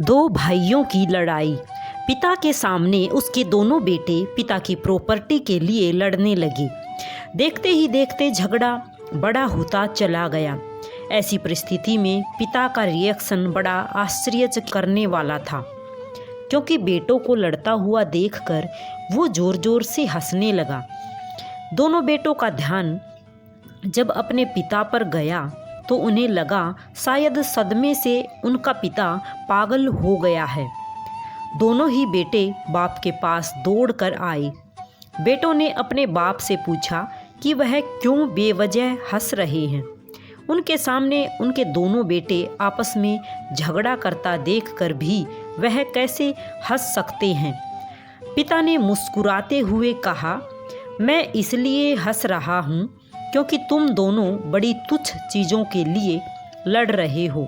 दो भाइयों की लड़ाई। पिता के सामने उसके दोनों बेटे पिता की प्रॉपर्टी के लिए लड़ने लगे। देखते ही देखते झगड़ा बड़ा होता चला गया। ऐसी परिस्थिति में पिता का रिएक्शन बड़ा आश्चर्य करने वाला था, क्योंकि बेटों को लड़ता हुआ देखकर वो जोर जोर से हंसने लगा। दोनों बेटों का ध्यान जब अपने पिता पर गया तो उन्हें लगा शायद सदमे से उनका पिता पागल हो गया है। दोनों ही बेटे बाप के पास दौड़कर आए। बेटों ने अपने बाप से पूछा कि वह क्यों बेवजह हंस रहे हैं। उनके सामने उनके दोनों बेटे आपस में झगड़ा करता देखकर भी वह कैसे हंस सकते हैं। पिता ने मुस्कुराते हुए कहा, मैं इसलिए हंस रहा हूँ क्योंकि तुम दोनों बड़ी तुच्छ चीज़ों के लिए लड़ रहे हो।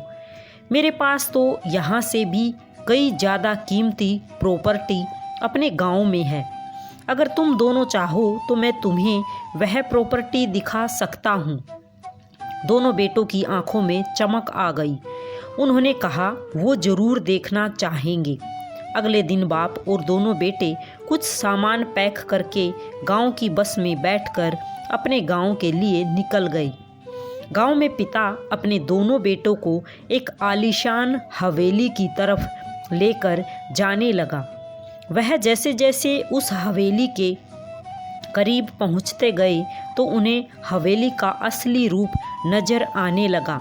मेरे पास तो यहाँ से भी कई ज़्यादा कीमती प्रॉपर्टी अपने गांव में है। अगर तुम दोनों चाहो तो मैं तुम्हें वह प्रॉपर्टी दिखा सकता हूँ। दोनों बेटों की आंखों में चमक आ गई। उन्होंने कहा वो ज़रूर देखना चाहेंगे। अगले दिन बाप और दोनों बेटे कुछ सामान पैक करके गांव की बस में बैठकर अपने गांव के लिए निकल गए। गांव में पिता अपने दोनों बेटों को एक आलीशान हवेली की तरफ लेकर जाने लगा। वह जैसे जैसे उस हवेली के करीब पहुंचते गए तो उन्हें हवेली का असली रूप नजर आने लगा,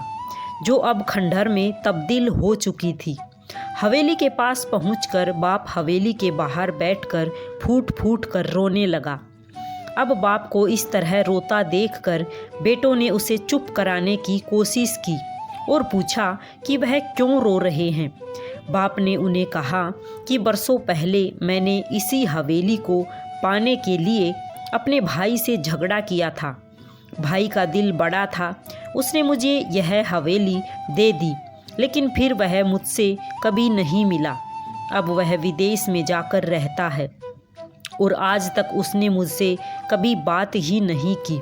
जो अब खंडहर में तब्दील हो चुकी थी। हवेली के पास पहुंचकर बाप हवेली के बाहर बैठकर फूट फूट कर रोने लगा। अब बाप को इस तरह रोता देखकर बेटों ने उसे चुप कराने की कोशिश की और पूछा कि वह क्यों रो रहे हैं। बाप ने उन्हें कहा कि बरसों पहले मैंने इसी हवेली को पाने के लिए अपने भाई से झगड़ा किया था। भाई का दिल बड़ा था, उसने मुझे यह हवेली दे दी, लेकिन फिर वह मुझसे कभी नहीं मिला। अब वह विदेश में जाकर रहता है और आज तक उसने मुझसे कभी बात ही नहीं की।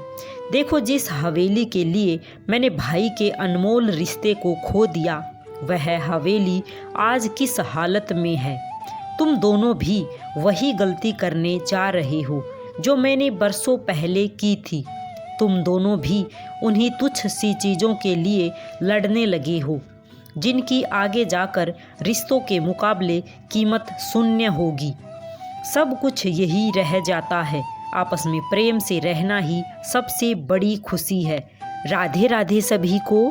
देखो, जिस हवेली के लिए मैंने भाई के अनमोल रिश्ते को खो दिया, वह हवेली आज किस हालत में है। तुम दोनों भी वही गलती करने जा रहे हो जो मैंने बरसों पहले की थी। तुम दोनों भी उन्हीं तुच्छ सी चीज़ों के लिए लड़ने लगे हो, जिनकी आगे जाकर रिश्तों के मुकाबले कीमत शून्य होगी। सब कुछ यही रह जाता है। आपस में प्रेम से रहना ही सबसे बड़ी खुशी है। राधे राधे सभी को।